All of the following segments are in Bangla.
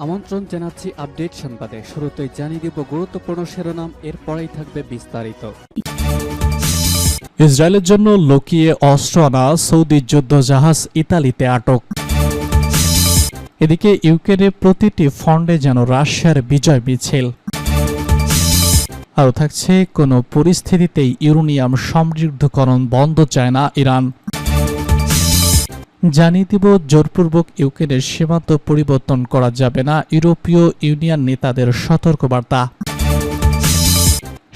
আমন্ত্রণ জানাচ্ছি আপডেট সংবাদে। শুরুতেই জানিয়ে দিব গুরুত্বপূর্ণ শিরোনাম, এরপরেই থাকবে বিস্তারিত। ইসরায়েলের জন্য লুকিয়ে অস্ত্র আনা সৌদি যুদ্ধ জাহাজ ইতালিতে আটক। এদিকে ইউক্রেনের প্রতিটি ফ্রন্টে যেন রাশিয়ার বিজয় মিছিল। আরও থাকছে কোনো পরিস্থিতিতেই ইউরেনিয়াম সমৃদ্ধকরণ বন্ধ চায় না ইরান। জানিয়ে দিব জোরপূর্বক ইউক্রেনের সীমান্ত পরিবর্তন করা যাবে না, ইউরোপীয় ইউনিয়ন নেতাদের সতর্কবার্তা।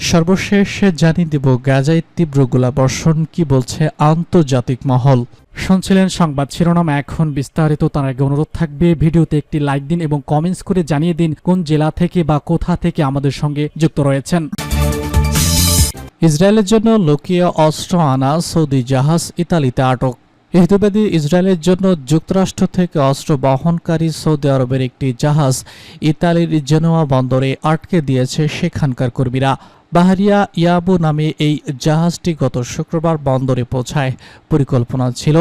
সর্বশেষ জানিয়ে দিব গাজায় তীব্র গোলাবর্ষণ, কি বলছে আন্তর্জাতিক মহল। শুনছিলেন সংবাদ শিরোনাম, এখন বিস্তারিত। তার আগে অনুরোধ থাকবে ভিডিওতে একটি লাইক দিন এবং কমেন্টস করে জানিয়ে দিন কোন জেলা থেকে বা কোথা থেকে আমাদের সঙ্গে যুক্ত রয়েছেন। ইসরায়েলের জন্য লুকিয়ে অস্ত্র আনা সৌদি জাহাজ ইতালিতে আটক। ইহুদিবাদী ইসরায়েলের জন্য যুক্তরাষ্ট্র থেকে অস্ত্র বহনকারী সৌদি আরবের একটি জাহাজ ইতালির জেনোয়া বন্দরে আটকে দিয়েছে সেখানকার কর্মীরা। বাহারিয়া ইয়াবু নামে এই জাহাজটি গত শুক্রবার বন্দরে পৌঁছায়। পরিকল্পনা ছিল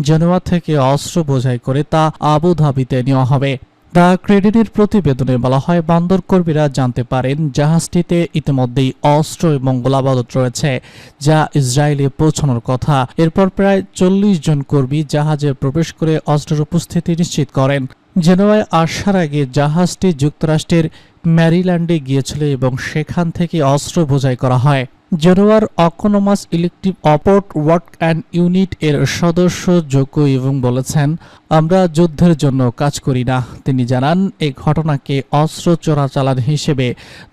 জেনোয়া থেকে অস্ত্র বোঝাই করে তা আবুধাবিতে নেওয়া হবে। দ্য ক্রেডিটের প্রতিবেদনে বলা হয়, বন্দর কর্মীরা জানতে পারেন জাহাজটিতে ইতিমধ্যেই অস্ত্র এবং গোলাবারুদ রয়েছে, যা ইসরায়েলে পৌঁছানোর কথা। এরপর প্রায় 40 জন কর্মী জাহাজে প্রবেশ করে অস্ত্রের উপস্থিতি নিশ্চিত করেন। জেনোয়ায় আসার আগে জাহাজটি যুক্তরাষ্ট্রের ম্যারিল্যান্ডে গিয়েছিল এবং সেখান থেকে অস্ত্র বোঝাই করা হয়। জেনোয়ার অটোনোমাস ইলেকট্রিক অপোর্ট ওয়ার্ক অ্যান্ড ইউনিট এর সদস্য যোগ্য এবং বলেছেন, আমরা যুদ্ধের জন্য কাজ করি না। তিনি জানান, এই ঘটনাকে অস্ত্র চোরাচালান হিসেবে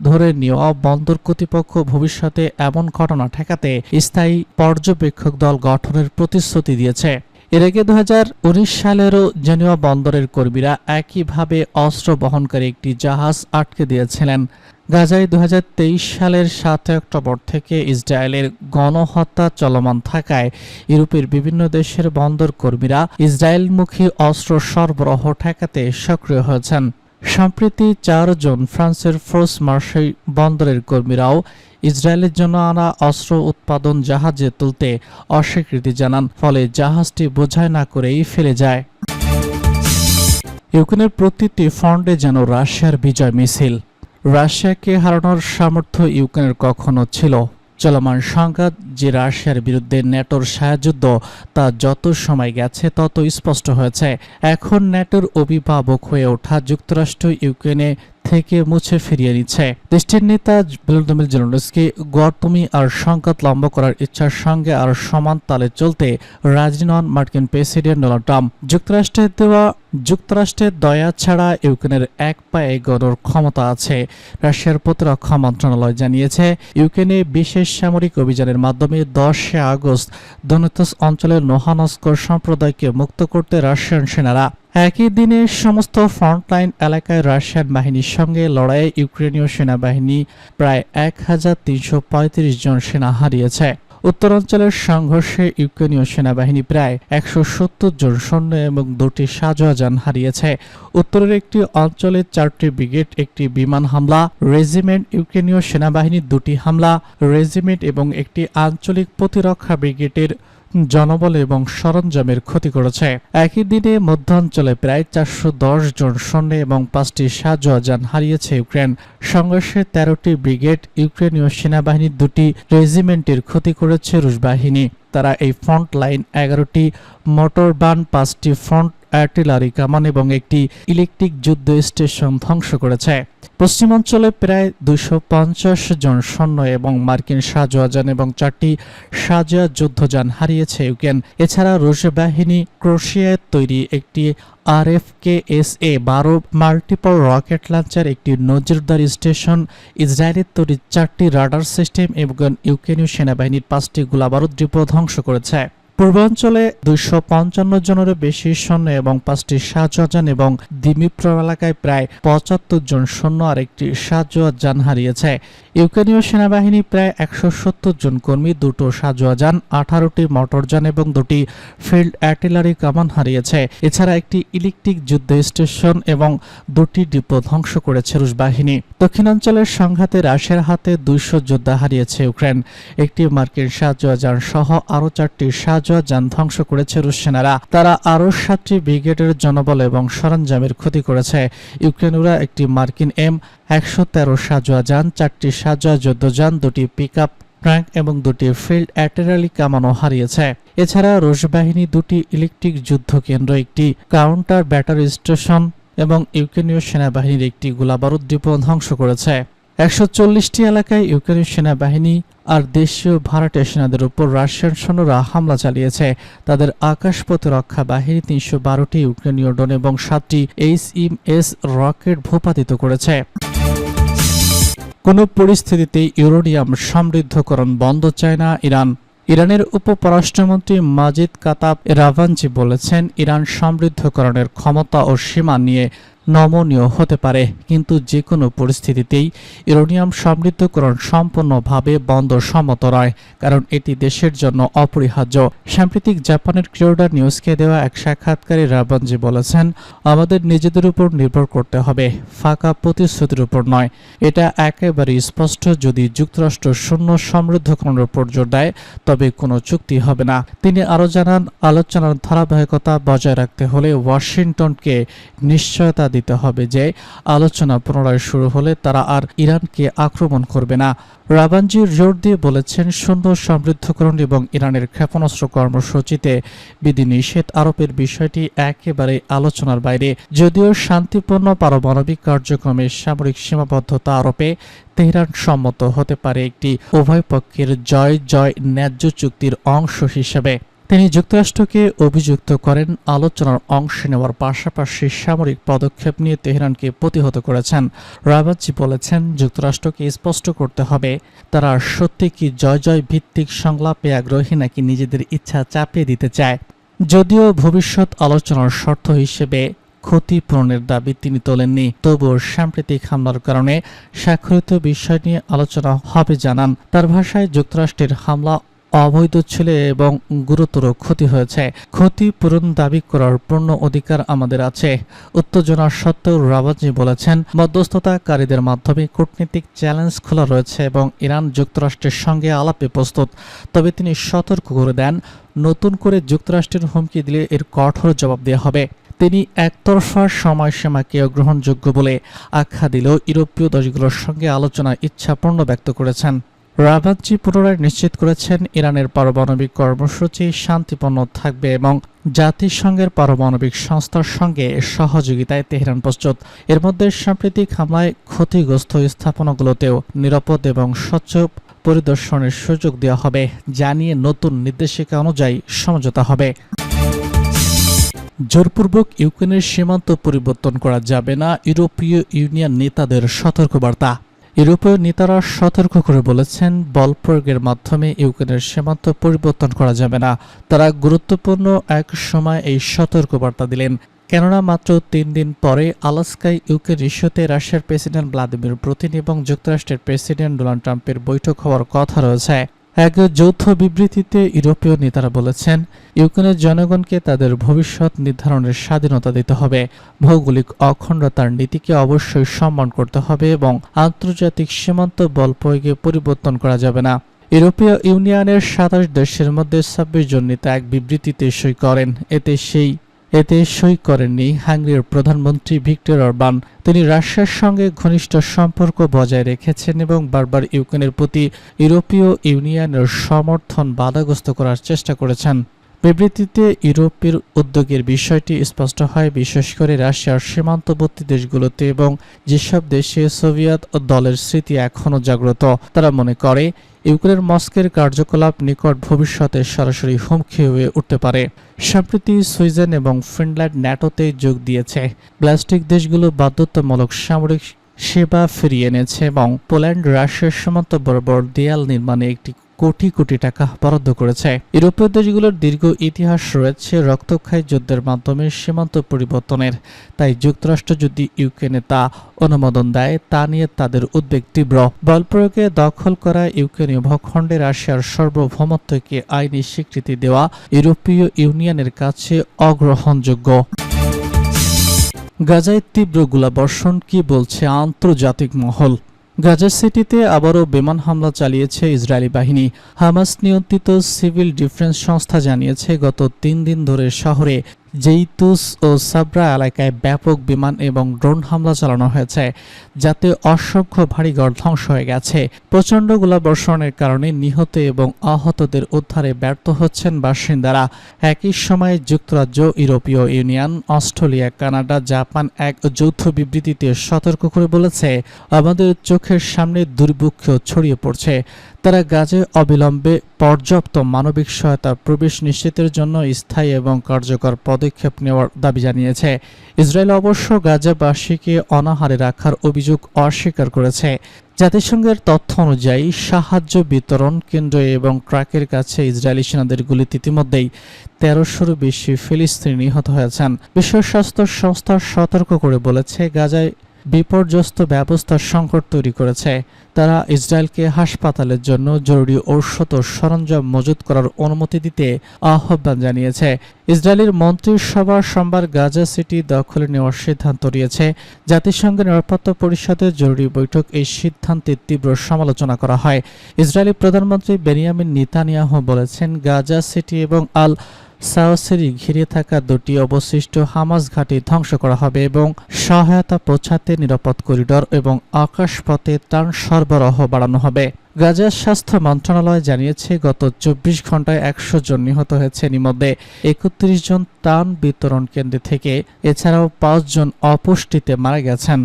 ধরে নেওয়া বন্দর কর্তৃপক্ষ ভবিষ্যতে এমন ঘটনা ঠেকাতে স্থায়ী পর্যবেক্ষক দল গঠনের প্রতিশ্রুতি দিয়েছে। এর আগে 2019 সালেরও জেনোয়া বন্দরের কর্মীরা একইভাবে অস্ত্র বহনকারী একটি জাহাজ আটকে দিয়েছিলেন। গাজায় 2023 সালের 7 অক্টোবর থেকে ইসরায়েলের গণহত্যা চলমান থাকায় ইউরোপের বিভিন্ন দেশের বন্দর কর্মীরা ইসরায়েলমুখী অস্ত্র সরবরাহ ঠেকাতে সক্রিয় হয়েছেন। সম্প্রতি 4 জন ফ্রান্সের ফোর্স মার্শাই বন্দরের কর্মীরাও ইসরায়েলের জন্য আনা অস্ত্র উৎপাদন জাহাজে তুলতে অস্বীকৃতি জানান, ফলে জাহাজটি বোঝাই না করেই ফেলে যায়। ইউক্রেনের প্রতিটি ফ্রন্টে যেন রাশিয়ার বিজয় মিছিল। রাশিয়াকে হারানোর সামর্থ্য ইউক্রেনের কখনো ছিল। চলমান সংঘাত যে রাশিয়ার বিরুদ্ধে ন্যাটোর ছায়াযুদ্ধ, তা যত সময় গেছে তত স্পষ্ট হয়েছে। এখন ন্যাটোর অভিভাবক হয়ে ওঠা যুক্তরাষ্ট্র ইউক্রেনে থেকে মুছে ফিরিয়ে নিচ্ছে। দেশটির নেতা ভলোদিমির জেলেনস্কি গরতমি আর সংঘাত লম্বা করার ইচ্ছার সঙ্গে আর সমান তালে চলতে রাজি নন মার্কিন প্রেসিডেন্ট ডোনাল্ড ট্রাম্প। যুক্তরাষ্ট্রের দয়া ছাড়া ইউক্রেনের এক পায়ে গড়ার ক্ষমতা আছে। রাশিয়ার প্রতিরক্ষা মন্ত্রণালয় জানিয়েছে, ইউক্রেনে বিশেষ সামরিক অভিযানের মাধ্যমে 10 আগস্ট দোনেৎস্ক অঞ্চলের লোহানস্ক সম্প্রদায়কে মুক্ত করতে রাশিয়ান সেনারা একই দিনে সমস্ত ফ্রন্টলাইন এলাকায় রাশিয়ান বাহিনীর সঙ্গে লড়াইয়ে ইউক্রেনীয় সেনাবাহিনী প্রায় 1335 জন সেনা হারিয়েছে। উত্তরাঞ্চলের সংঘর্ষে ইউক্রেনীয় সেনাবাহিনী প্রায় 170 জন সৈন্য এবং 2টি সাঁজোয়া যান হারিয়েছে। উত্তরের একটি অঞ্চলে 4টি ব্রিগেড, একটি বিমান হামলা রেজিমেন্ট, ইউক্রেনীয় সেনাবাহিনীর 2টি হামলা রেজিমেন্ট এবং একটি আঞ্চলিক প্রতিরক্ষা ব্রিগেডের জনবল এবং সরঞ্জামের ক্ষতি করেছে। একই দিনে মধ্যাঞ্চলে প্রায় 410 জন সৈন্য এবং 5টি সাঁজোয়া যান হারিয়েছে ইউক্রেন। সংঘর্ষে 13টি ব্রিগেড, ইউক্রেনীয় সেনাবাহিনীর 2টি রেজিমেন্টের ক্ষতি করেছে রুশ বাহিনী। তারা এই ফ্রন্ট লাইন 11টি মোটরবান, 5টি ফ্রন্ট আর্টিলারি কামান এবং একটি ইলেকট্রিক যুদ্ধ স্টেশন ধ্বংস করেছে। পশ্চিমাঞ্চলে প্রায় 250 জন সৈন্য এবং মার্কিন সাঁজোয়া যান এবং 4টি সাঁজোয়া যুদ্ধযান হারিয়েছে ইউক্রেন। এছাড়া রুশ বাহিনী ক্রোয়েশিয়ায় তৈরি একটি RFKSA-12 মাল্টিপল রকেট লঞ্চার, একটি নজরদারি স্টেশন, ইসরায়েলের তৈরি 4টি রাডার সিস্টেম এবং ইউক্রেনীয় সেনাবাহিনীর 5টি গোলাবারুদ ডিপো ধ্বংস করেছে। পূর্বাঞ্চলে 255 জনেরও বেশি সৈন্য এবং 5টি সাঁজোয়া যান এবং দিমিপ্র এলাকায় প্রায় 75 জন সৈন্য আর একটি সাঁজোয়া যান হারিয়েছে। ইউক্রেনীয় সেনাবাহিনী প্রায় 170 জন কর্মী, 2টো সাঁজোয়া যান, 18টি মোটরযান এবং 2টি ফিল্ড আর্টিলারি কামান হারিয়েছে। এছাড়া একটি ইলেকট্রিক যুদ্ধ স্টেশন এবং 2টি ডিপো ধ্বংস করেছে রুশ বাহিনী। দক্ষিণাঞ্চলের সংঘাতে রাশিয়ার হাতে 200 যোদ্ধা হারিয়েছে ইউক্রেন। একটি মার্কিন সাঁজোয়া যান সহ আরও 4টি সাঁজোয়া যাওয়া যান ধ্বংস করেছে রুশ সেনারা। তারা আরও 7টি ব্রিগেডের জনবল এবং সরঞ্জামের ক্ষতি করেছে। ইউক্রেনীয়রা একটি মার্কিন M113 সাজোয়া যান, 4টি সাজোয়া যুদ্ধযান, 2টি পিকআপ ট্যাঙ্ক এবং 2টি ফিল্ড আর্টিলারি কামানও হারিয়েছে। এছাড়া রুশ বাহিনী 2টি ইলেকট্রিক যুদ্ধকেন্দ্র, একটি কাউন্টার ব্যাটারি স্টেশন এবং ইউক্রেনীয় সেনাবাহিনীর একটি গোলাবারুদ ডিপো ধ্বংস করেছে। 140টি এলাকায় ইউক্রেনীয় সেনাবাহিনী আর দেশীয় ভাড়াটে সেনাদের উপর রাশিয়ান সৈন্যরা হামলা চালিয়েছে। তাদের আকাশ প্রতিরক্ষা বাহিনী 312টি ইউক্রেনীয় ড্রোন এবং 7টি HIMARS রকেট ভূপাতিত করেছে। কোনো পরিস্থিতিতেই ইউরেনিয়াম সমৃদ্ধকরণ বন্ধ চায় না ইরান। ইরানের উপপররাষ্ট্রমন্ত্রী মাজিদ কাতাব রাভানজি বলেছেন, ইরান সমৃদ্ধকরণের ক্ষমতা ও সীমা নিয়ে নমনীয় হতে পারে, কিন্তু যে কোনো পরিস্থিতিতেই ইউরেনিয়াম সমৃদ্ধকরণ সম্পূর্ণভাবে বন্ধ সম্মত নয়, কারণ এটি দেশের জন্য অপরিহার্য। সাম্প্রতিক জাপানের ক্রিওডা নিউজকে দেওয়া এক সাক্ষাৎকারে রাভানজি বলেছেন, আমাদের নিজেদের উপর নির্ভর করতে হবে, ফাঁকা প্রতিশ্রুতির উপর নয়। এটা একেবারে স্পষ্ট, যদি যুক্তরাষ্ট্র শূন্য সমৃদ্ধকরণের উপর জোর দেয় তবে কোনো চুক্তি হবে না। তিনি আরও জানান, আলোচনার ধারাবাহিকতা বজায় রাখতে হলে ওয়াশিংটনকে নিশ্চয়তা দিতে হবে যে আলোচনা পুনরায় শুরু হলে তারা আর ইরানকে আক্রমণ করবে না। রাভানজি জোর দিয়ে বলেছেন, শূন্য সমৃদ্ধকরণ এবং ইরানের ক্ষেপণাস্ত্র কর্মসূচিতে বিধিনিষেধ আরোপের বিষয়টি একেবারে আলোচনার বাইরে। যদিও শান্তিপূর্ণ পারমাণবিক কার্যক্রমে সামরিক সীমাবদ্ধতা আরোপে তেহরান সম্মত হতে পারে একটি উভয় পক্ষের জয় জয় ন্যায্য চুক্তির অংশ হিসেবে। তিনি যুক্তরাষ্ট্রকে অভিযুক্ত করেন আলোচনার অংশ নেওয়ার পাশাপাশি সামরিক পদক্ষেপ নিয়ে তেহরানকে প্রতিহত করেছেন। রাভানজি বলেছেন, যুক্তরাষ্ট্রকে স্পষ্ট করতে হবে তারা সত্যি কি জয় জয় ভিত্তিক সংলাপে আগ্রহী নাকি নিজেদের ইচ্ছা চাপিয়ে দিতে চায়। যদিও ভবিষ্যৎ আলোচনার শর্ত হিসেবে ক্ষতিপূরণের দাবি তিনি তোলেননি, তবুও সাম্প্রতিক হামলার কারণে স্বাক্ষরিত বিষয় নিয়ে আলোচনা হবে জানান। তার ভাষায়, যুক্তরাষ্ট্রের হামলা অবৈধ ছিল এবং গুরুতর ক্ষতি হয়েছে। ক্ষতিপূরণ দাবি করার পূর্ণ অধিকার আমাদের আছে। উত্তেজনা সত্ত্বেও রাভানজি বলেছেন, মধ্যস্থতাকারীদের মাধ্যমে কূটনীতিক চ্যালেঞ্জ খোলা রয়েছে এবং ইরান যুক্তরাষ্ট্রের সঙ্গে আলাপে প্রস্তুত। তবে তিনি সতর্ক করে দেন, নতুন করে যুক্তরাষ্ট্রের হুমকি দিলে এর কঠোর জবাব দেওয়া হবে। তিনি একতরফা সময়সীমাকে অগ্রহণযোগ্য বলে আখ্যা দিলেও ইউরোপীয় দেশগুলোর সঙ্গে আলোচনার ইচ্ছা পূর্ণ ব্যক্ত করেছেন। রাভানজি পুনরায় নিশ্চিত করেছেন, ইরানের পারমাণবিক কর্মসূচি শান্তিপূর্ণ থাকবে এবং জাতিসংঘের পারমাণবিক সংস্থার সঙ্গে সহযোগিতায় তেহরান প্রস্তুত। এর মধ্যে সাম্প্রতিক হামলায় ক্ষতিগ্রস্ত স্থাপনাগুলোতেও নিরাপদ এবং স্বচ্ছ পরিদর্শনের সুযোগ দেওয়া হবে, জানিয়ে নতুন নির্দেশিকা অনুযায়ী সমঝোতা হবে। জোরপূর্বক ইউক্রেনের সীমান্ত পরিবর্তন করা যাবে না, ইউরোপীয় ইউনিয়ন নেতাদের সতর্কবার্তা। ইউরোপীয় নেতারা সতর্ক করে বলেছেন, বল প্রয়োগের মাধ্যমে ইউক্রেনের সীমান্ত পরিবর্তন করা যাবে না। তারা গুরুত্বপূর্ণ এক সময় এই সতর্কবার্তা দিলেন, কেননা মাত্র 3 দিন পরে আলাস্কায় ইউক্রেন ইস্যুতে রাশিয়ার প্রেসিডেন্ট ভ্লাদিমির পুতিন এবং যুক্তরাষ্ট্রের প্রেসিডেন্ট ডোনাল্ড ট্রাম্পের বৈঠক হওয়ার কথা রয়েছে। এক যৌথ বিবৃতিতে ইউরোপীয় নেতারা বলেছেন, ইউক্রেনের জনগণকে তাদের ভবিষ্যৎ নির্ধারণের স্বাধীনতা দিতে হবে, ভৌগোলিক অখণ্ডতার নীতিকে অবশ্যই সম্মান করতে হবে এবং আন্তর্জাতিক সীমান্ত বল প্রয়োগে পরিবর্তন করা যাবে না। ইউরোপীয় ইউনিয়নের 27 দেশের মধ্যে 26 জন নেতা এক বিবৃতিতে সই করেন। এতে সই করেননি হাঙ্গেরির প্রধানমন্ত্রী ভিক্টর অরবান। তিনি রাশিয়ার সঙ্গে ঘনিষ্ঠ সম্পর্ক বজায় রেখেছেন এবং বারবার ইউক্রেনের প্রতি ইউরোপীয় ইউনিয়নের সমর্থন বাধাগ্রস্ত করার চেষ্টা করেছেন। বিবৃতিতে ইউরোপের উদ্যোগের বিষয়টি স্পষ্ট হয়, বিশেষ করে রাশিয়ার সীমান্তবর্তী দেশগুলোতে এবং যেসব দেশে সোভিয়েত দলের স্মৃতি এখনও জাগ্রত। তারা মনে করে ইউক্রেনের মস্কোর কার্যকলাপ নিকট ভবিষ্যতে সরাসরি হুমকি হয়ে উঠতে পারে। সম্প্রতি সুইডেন এবং ফিনল্যান্ড ন্যাটোতে যোগ দিয়েছে। ব্যালটিক দেশগুলো বাধ্যতামূলক সামরিক সেবা ফিরিয়ে এনেছে এবং পোল্যান্ড রাশিয়ার সীমান্ত বরাবর দেয়াল নির্মাণে একটি কোটি কোটি টাকা বরাদ্দ করেছে। ইউরোপীয় দেশগুলোর দীর্ঘ ইতিহাস রয়েছে রক্তক্ষয়ী যুদ্ধের মাধ্যমে সীমান্ত পরিবর্তনের। তাই যুক্তরাষ্ট্র যদি ইউক্রেনে তা অনুমোদন দেয়, তা নিয়ে তাদের উদ্বেগ তীব্র। বল প্রয়োগে দখল করা ইউক্রেনীয় ভূখণ্ডে রাশিয়ার সার্বভৌমত্বকে আইনি স্বীকৃতি দেওয়া ইউরোপীয় ইউনিয়নের কাছে অগ্রহণযোগ্য। গাজায় তীব্র গোলাবর্ষণ, কি বলছে আন্তর্জাতিক মহল? গাজা সিটিতে আবারও বিমান হামলা চালিয়েছে ইসরায়েলি বাহিনী। হামাস নিয়ন্ত্রিত সিভিল ডিফেন্স সংস্থা জানিয়েছে গত 3 দিন ধরে শহরে জেইতুস ও সাবরা এলাকায় ব্যাপক বিমান এবং ড্রোন হামলা চালানো হয়েছে, যাতে অসংখ্য বাড়িঘর ধ্বংস হয়ে গেছে। প্রচণ্ড গোলাবর্ষণের কারণে নিহত এবং আহতদের উদ্ধারে ব্যর্থ হচ্ছেন বাসিন্দারা। একই সময়ে যুক্তরাজ্য, ইউরোপীয় ইউনিয়ন, অস্ট্রেলিয়া, কানাডা, জাপান এক যৌথ বিবৃতিতে সতর্ক করে বলেছে, আমাদের চোখের সামনে দুর্ভিক্ষ ছড়িয়ে পড়ছে। তারা গাজায় অবিলম্বে পর্যাপ্ত মানবিক সহায়তা প্রবেশ নিশ্চিতের জন্য স্থায়ী এবং কার্যকর পদক্ষেপ নেওয়ার দাবি জানিয়েছে। ইসরায়েল অবশ্য গাজাবাসীকে অনাহারে রাখার অভিযোগ অস্বীকার করেছে। জাতিসংঘের তথ্য অনুযায়ী সাহায্য বিতরণ কেন্দ্র এবং ট্রাকের কাছে ইসরায়েলি সেনাদের গুলিতে ইতিমধ্যেই 1300-র বেশি ফিলিস্তিনি নিহত হয়েছেন। বিশ্ব স্বাস্থ্য সংস্থা সতর্ক করে বলেছে, গাজায় বিপর্যস্ত ব্যবস্থার সংকট তৈরি করেছে। তারা ইসরায়েলকে হাসপাতালের জন্য জরুরি ঔষধ ও সরঞ্জাম মজুত করার অনুমতি দিতে আহ্বান জানিয়েছে। ইসরায়েলের মন্ত্রিসভা সোমবার গাজা সিটি দখলে নেওয়ার সিদ্ধান্ত নিয়েছে। জাতিসংঘের নিরাপত্তা পরিষদের জরুরি বৈঠক এই সিদ্ধান্তের তীব্র সমালোচনা করা হয়। ইসরায়েলি প্রধানমন্ত্রী বেনিয়ামিন নেতানিয়াহু বলেছেন, গাজা সিটি এবং আল সাওসেরি ঘিরে থাকা 2টি অবশিষ্ট হামাস ঘাঁটি ধ্বংস করা হবে এবং সহায়তা পৌঁছাতে নিরাপদ করিডর এবং আকাশপথে ত্রাণ সরবরাহ বাড়ানো হবে। গাজার স্বাস্থ্য মন্ত্রণালয় জানিয়েছে, গত 24 ঘন্টায় 100 জন নিহত হয়েছে। এর মধ্যে 31 জন ত্রাণ বিতরণ কেন্দ্র থেকে, এছাড়াও 5 জন অপুষ্টিতে মারা গেছেন।